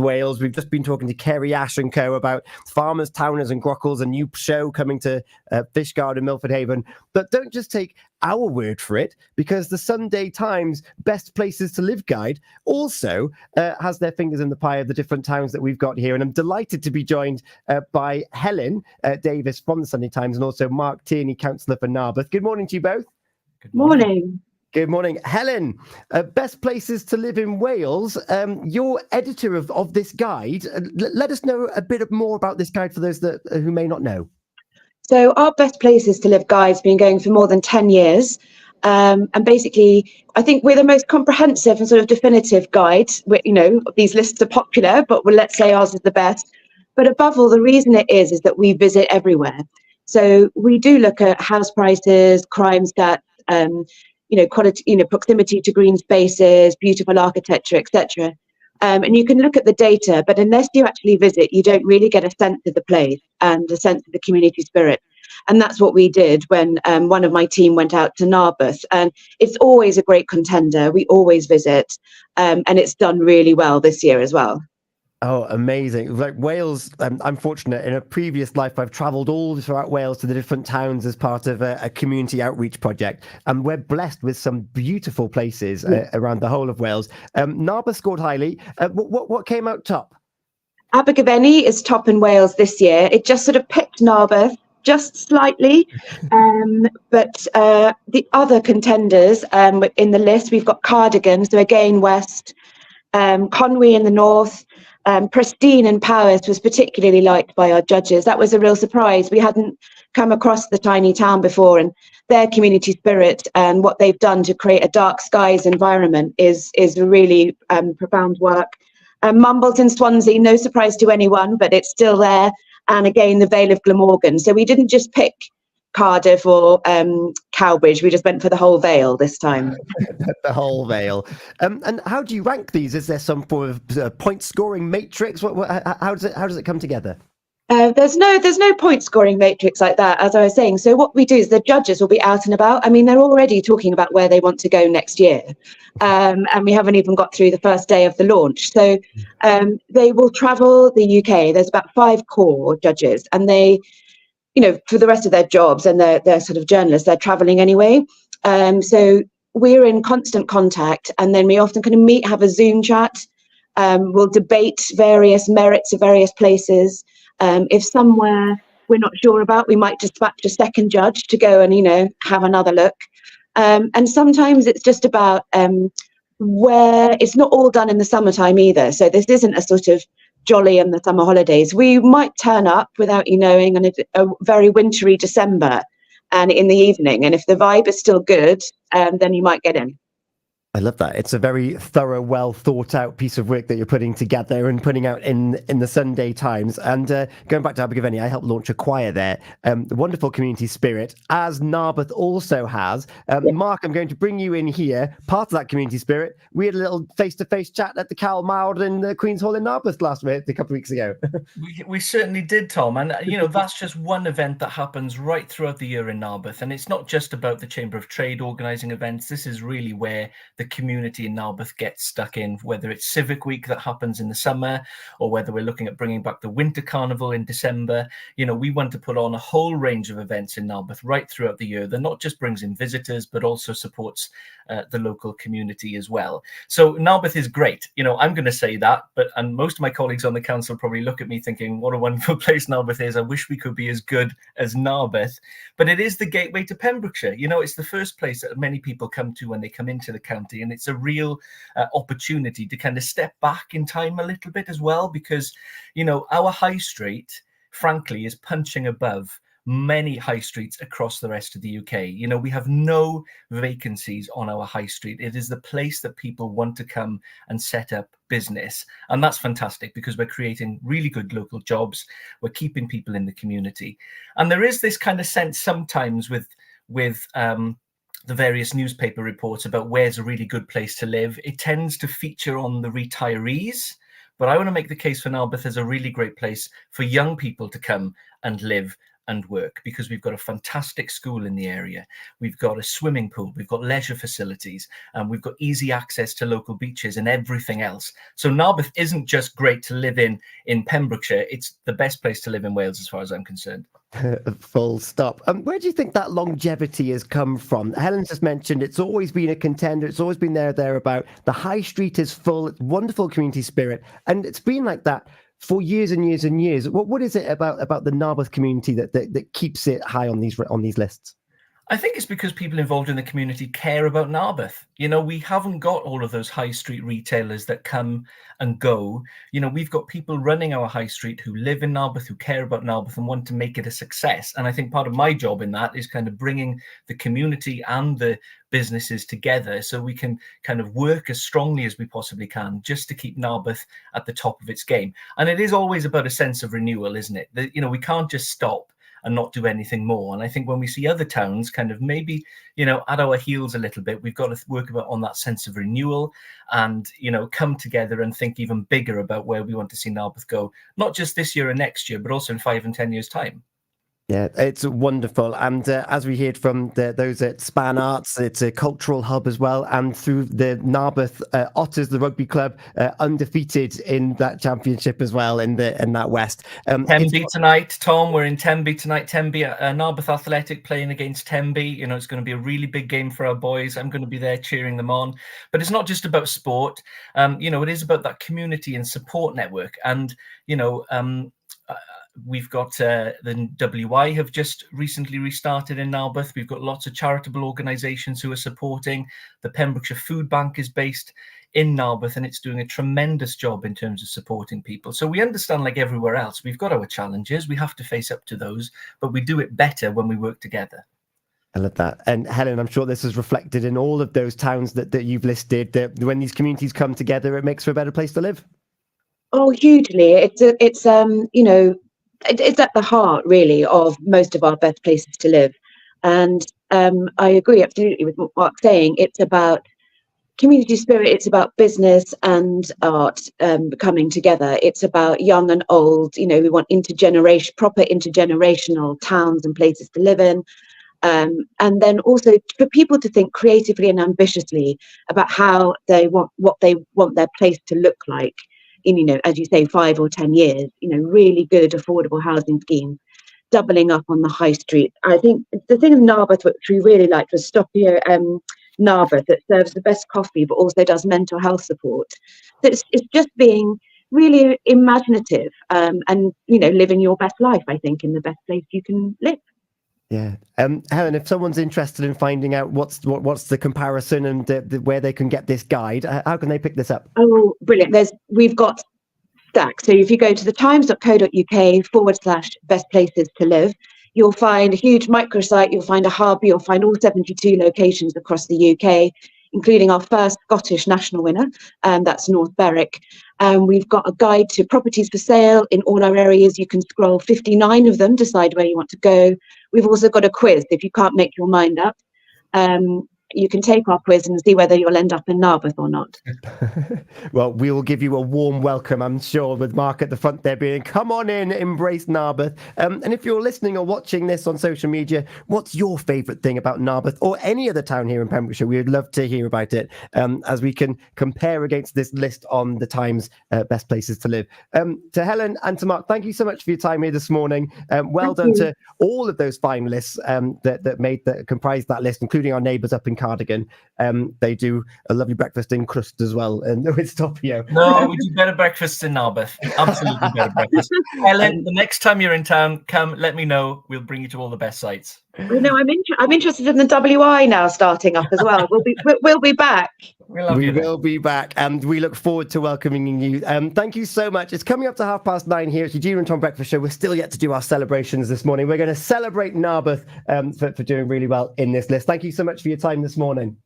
Wales. We've just been talking to Kerry Ash and Co about farmers, towners and grockles, a new show coming to Fishguard and Milford Haven. But don't just take our word for it, because the Sunday Times Best Places to Live guide also has their fingers in the pie of the different towns that we've got here. And I'm delighted to be joined by Helen Davies from the Sunday Times and also Marc, Councillor for Narberth. Good morning to you both. Good morning. Good morning. Helen, Best Places to Live in Wales. You're editor of this guide. Let us know a bit more about this guide for those who may not know. So our Best Places to Live guide's been going for more than 10 years. And basically, I think we're the most comprehensive and sort of definitive guide. These lists are popular, but let's say ours is the best. But above all, the reason it is that we visit everywhere. So we do look at house prices, crime stats, quality, proximity to green spaces, beautiful architecture, etc. And you can look at the data, but unless you actually visit, you don't really get a sense of the place and a sense of the community spirit. And that's what we did when one of my team went out to Narberth. And it's always a great contender. We always visit, and it's done really well this year as well. Oh, amazing. Like Wales, I'm fortunate. In a previous life, I've travelled all throughout Wales to the different towns as part of a community outreach project. And we're blessed with some beautiful places around the whole of Wales. Narberth scored highly. What came out top? Abergavenny is top in Wales this year. It just sort of picked Narberth just slightly. But the other contenders in the list, we've got Cardigan, so again, west, Conwy in the north. Pristine and Powys was particularly liked by our judges. That was a real surprise. We hadn't come across the tiny town before, and their community spirit and what they've done to create a dark skies environment is really profound work. Mumbleton, Swansea, no surprise to anyone, but it's still there. And again, the Vale of Glamorgan. So we didn't just pick Cardiff or Cowbridge, we just went for the whole Vale this time. The whole Vale. And how do you rank these? Is there some form of point scoring matrix? How does it come together? There's no point scoring matrix like that, as I was saying. So what we do is the judges will be out and about. I mean, they're already talking about where they want to go next year, and we haven't even got through the first day of the launch. So they will travel the UK. There's about 5 core judges, and they, for the rest of their jobs and they're sort of journalists, they're traveling anyway. So we're in constant contact, and then we often kind of meet, have a Zoom chat. We'll debate various merits of various places. If somewhere we're not sure about, we might dispatch a second judge to go and, have another look. And sometimes it's just about where it's not all done in the summertime either. So this isn't a sort of jolly in the summer holidays. We might turn up without you knowing on a very wintry December and in the evening. And if the vibe is still good, then you might get in. I love that. It's a very thorough, well thought out piece of work that you're putting together and putting out in the Sunday Times. And going back to Abergavenny, I helped launch a choir there. Wonderful community spirit, as Narberth also has. Marc, I'm going to bring you in here. Part of that community spirit, we had a little face-to-face chat at the Cal Mawr in the Queen's Hall in Narberth a couple of weeks ago. We certainly did, Tom. And, that's just one event that happens right throughout the year in Narberth. And it's not just about the Chamber of Trade organising events. This is really where the community in Narberth gets stuck in, whether it's Civic Week that happens in the summer or whether we're looking at bringing back the Winter Carnival in December. We want to put on a whole range of events in Narberth right throughout the year that not just brings in visitors, but also supports the local community as well. So Narberth is great. I'm going to say that, and most of my colleagues on the council probably look at me thinking, what a wonderful place Narberth is. I wish we could be as good as Narberth, but it is the gateway to Pembrokeshire. It's the first place that many people come to when they come into the county. And it's a real opportunity to kind of step back in time a little bit as well, because, our high street, frankly, is punching above many high streets across the rest of the UK. We have no vacancies on our high street. It is the place that people want to come and set up business. And that's fantastic because we're creating really good local jobs. We're keeping people in the community. And there is this kind of sense sometimes with the various newspaper reports about where's a really good place to live. It tends to feature on the retirees, but I want to make the case for Narberth as a really great place for young people to come and live and work, because we've got a fantastic school in the area, we've got a swimming pool, we've got leisure facilities, and we've got easy access to local beaches and everything else. So Narberth isn't just great to live in Pembrokeshire, it's the best place to live in Wales as far as I'm concerned. Full stop. Where do you think that longevity has come from? Helen just mentioned it's always been a contender, it's always been thereabout. The high street is full, it's wonderful community spirit, and it's been like that for years and years and years. What is it about the Narberth community that keeps it high on these lists? I think it's because people involved in the community care about Narberth. You know, we haven't got all of those high street retailers that come and go. You know, we've got people running our high street who live in Narberth, who care about Narberth and want to make it a success. And I think part of my job in that is kind of bringing the community and the businesses together so we can kind of work as strongly as we possibly can just to keep Narberth at the top of its game. And it is always about a sense of renewal, isn't it? That, you know, we can't just stop and not do anything more. And I think when we see other towns kind of maybe, you know, at our heels a little bit, we've got to work on that sense of renewal and, you know, come together and think even bigger about where we want to see Narberth go, not just this year and next year, but also in 5 and 10 years' time. Yeah, it's wonderful. And as we heard from those at Span Arts, it's a cultural hub as well. And through the Narberth Otters, the rugby club, undefeated in that championship as well in that West. Tenby tonight, Tom. We're in Tenby tonight. Tenby, Narberth Athletic playing against Tenby. You know, it's going to be a really big game for our boys. I'm going to be there cheering them on. But it's not just about sport. You know, it is about that community and support network. And, you know, we've got the WI have just recently restarted in Narberth. We've got lots of charitable organisations who are supporting. The Pembrokeshire Food Bank is based in Narberth and it's doing a tremendous job in terms of supporting people. So we understand, like everywhere else, we've got our challenges. We have to face up to those, but we do it better when we work together. I love that. And Helen, I'm sure this is reflected in all of those towns that you've listed, that when these communities come together, it makes for a better place to live. Oh, hugely. It's you know, it's at the heart, really, of most of our best places to live. And I agree absolutely with what Marc's saying. It's about community spirit, it's about business and art coming together. It's about young and old. You know, we want proper intergenerational towns and places to live in. And then also for people to think creatively and ambitiously about how what they want their place to look like in, you know, as you say, 5 or 10 years, you know, really good affordable housing schemes, doubling up on the high street. I think the thing in Narberth which we really liked was Stop Here Narberth, that serves the best coffee but also does mental health support. So it's just being really imaginative and, you know, living your best life, I think, in the best place you can live. Yeah. Helen, if someone's interested in finding out what's the comparison and where they can get this guide, how can they pick this up? Oh, brilliant. We've got stacks. So if you go to thetimes.co.uk/best places to live, you'll find a huge microsite, you'll find a hub, you'll find all 72 locations across the UK, including our first Scottish national winner, and that's North Berwick. We've got a guide to properties for sale in all our areas. You can scroll 59 of them, decide where you want to go. We've also got a quiz if you can't make your mind up. You can take our quiz and see whether you'll end up in Narberth or not. Well, we will give you a warm welcome, I'm sure, with Marc at the front there being, come on in, embrace Narberth. And if you're listening or watching this on social media, what's your favourite thing about Narberth or any other town here in Pembrokeshire? We would love to hear about it as we can compare against this list on the Times best places to live. To Helen and to Marc, thank you so much for your time here this morning. Well done to all of those finalists that comprised that list, including our neighbours up in Cardigan. They do a lovely breakfast in crust as well, and with Stopio. No, we do better breakfasts in Narberth. Absolutely better breakfast. Helen, the next time you're in town, come let me know. We'll bring you to all the best sites. I know. I'm interested in the WI now starting up as well. We'll be back. We will be back, and we look forward to welcoming you. Thank you so much. It's coming up to 9:30 here at the Gina and Tom Breakfast Show. We're still yet to do our celebrations this morning. We're going to celebrate Narberth for doing really well in this list. Thank you so much for your time this morning.